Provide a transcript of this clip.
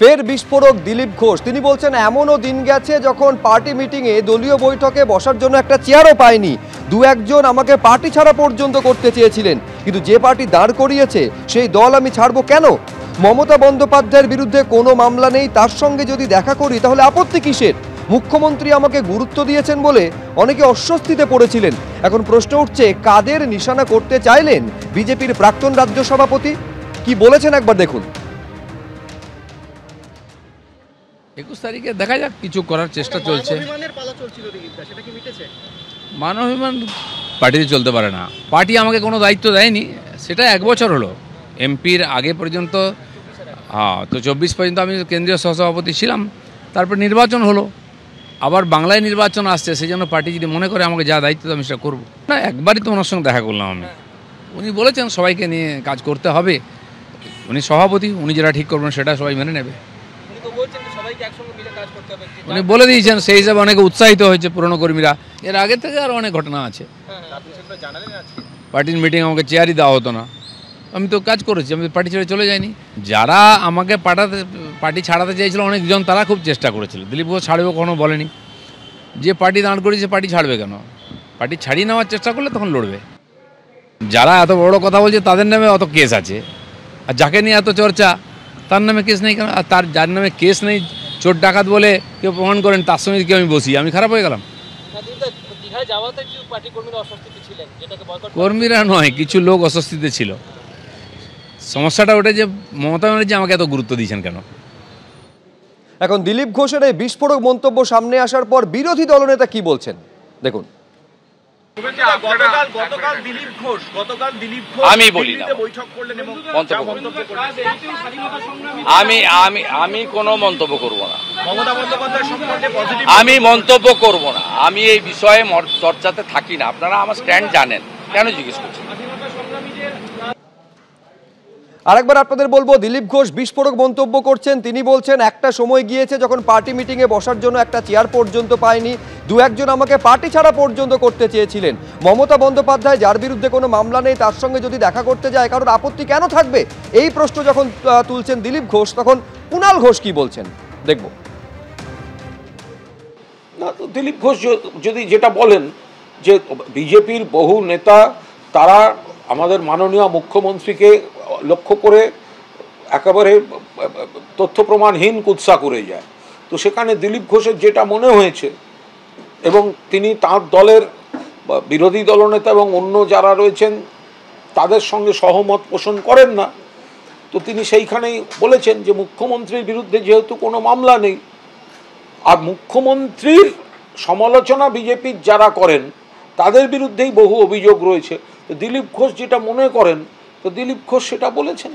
ফের বিস্ফোরক দিলীপ ঘোষ। তিনি বলছেন এমনও দিন গেছে যখন পার্টি মিটিংয়ে দলীয় বৈঠকে বসার জন্য একটা চেয়ারও পায়নি। দু একজন আমাকে পার্টি ছাড়া পর্যন্ত করতে চেয়েছিলেন, কিন্তু যে পার্টি দাঁড় করিয়েছে সেই দল আমি ছাড়বো কেন? মমতা বন্দ্যোপাধ্যায়ের বিরুদ্ধে কোনো মামলা নেই, তার সঙ্গে যদি দেখা করি তাহলে আপত্তি কিসের? মুখ্যমন্ত্রী আমাকে গুরুত্ব দিয়েছেন বলে অনেকে অস্বস্তিতে পড়েছিলেন। এখন প্রশ্ন উঠছে, কাদের নিশানা করতে চাইলেন বিজেপির প্রাক্তন রাজ্য সভাপতি? কি বলেছেন একবার দেখুন। 21 তারিখে দেখা যাক, কিছু করার চেষ্টা চলছে। মানবাভিমান পার্টিতে চলতে পারে না। পার্টি আমাকে কোনো দায়িত্ব দেয়নি, সেটা 1 বছর হলো। এমপির আগে পর্যন্ত তো 24 পর্যন্ত আমি কেন্দ্রীয় সহসভাপতি ছিলাম। তারপর নির্বাচন হলো, আবার বাংলায় নির্বাচন আসছে, সেই জন্য পার্টি যদি মনে করে আমাকে যা দায়িত্ব আমি সেটা করবো না। একবারই তো ওনার সঙ্গে দেখা করলাম আমি। উনি বলেছেন সবাইকে নিয়ে কাজ করতে হবে, উনি সভাপতি, উনি যেটা ঠিক করবেন সেটা সবাই মেনে নেবে। উনি বলে দিয়েছেন, সেই হিসাবে অনেকে উৎসাহিত হয়েছে পুরনো কর্মীরা। এর আগে থেকে আরও অনেক ঘটনা আছে। পার্টির মিটিং আমাকে চেয়ারই দেওয়া হতো না, আমি তো কাজ করেছি, আমি পার্টি ছেড়ে চলে যাইনি। যারা আমাকে পার্টি ছাড়াতে চেয়েছিল অনেকজন, তারা খুব চেষ্টা করেছিল। দিলীপ ঘোষ ছাড়বে কখনো বলেনি। যে পার্টি দাঁড় করেছে পার্টি ছাড়বে কেন? পার্টি ছাড়িয়ে নেওয়ার চেষ্টা করলে তখন লড়বে। যারা এত বড় কথা বলছে তাদের নামে অত কেস আছে, আর যাকে নিয়ে এত চর্চা তার নামে কেস নেই কেন? আর তার যার নামে কেস নেই, চোর ডাকাত বলে কেউ প্রমাণ করেন, তার সঙ্গে কেউ আমি বসি, আমি খারাপ হয়ে গেলাম? কর্মীরা নয়, কিছু লোক অস্বস্তিতে ছিল। সমস্যাটা ওটা যে মমতা ব্যানার্জি আমাকে এত গুরুত্ব দিয়েছেন কেন? এখন দিলীপ ঘোষের এই বিস্ফোরক মন্তব্য সামনে আসার পর বিরোধী দলনেতা কি বলছেন দেখুন। আমি বলি না, আমি কোনো মন্তব্য করব না। আমি মন্তব্য করব না, আমি এই বিষয়ে চর্চাতে থাকি না। আপনারা আমার স্ট্যান্ড জানেন, কেন জিজ্ঞেস করছেন? আরেকবার আপনাদের বলবো, দিলীপ ঘোষ বিস্ফোরক মন্তব্য করছেন। তিনি বলছেন একটা সময় গিয়েছে যখন পার্টি মিটিংয়ে বসার জন্য একটা চেয়ার পর্যন্ত পায়নি, দু একজন আমাকে পার্টি ছাড়া পর্যন্ত করতে চেয়েছিলেন। মমতা বন্দ্যোপাধ্যায়, যার বিরুদ্ধে কোনো মামলা নেই, তার সঙ্গে যদি দেখা করতে যায় কারোর আপত্তি কেন থাকবে? এই প্রশ্ন যখন তুলছেন দিলীপ ঘোষ, তখন কুণাল ঘোষ কি বলছেন দেখব। না, তো দিলীপ ঘোষ যদি যেটা বলেন যে বিজেপির বহু নেতা তারা আমাদের মাননীয় মুখ্যমন্ত্রীকে লক্ষ্য করে একেবারে তথ্য প্রমাণহীন কুৎসা করে যায়, তো সেখানে দিলীপ ঘোষের যেটা মনে হয়েছে, এবং তিনি তার দলের বিরোধী দলনেতা এবং অন্য যারা রয়েছেন তাদের সঙ্গে সহমত পোষণ করেন না, তো তিনি সেইখানেই বলেছেন যে মুখ্যমন্ত্রীর বিরুদ্ধে যেহেতু কোনো মামলা নেই, আর মুখ্যমন্ত্রীর সমালোচনা বিজেপির যারা করেন তাদের বিরুদ্ধেই বহু অভিযোগ রয়েছে, তো দিলীপ ঘোষ যেটা মনে করেন, তো দিলীপ ঘোষ সেটা বলেছেন।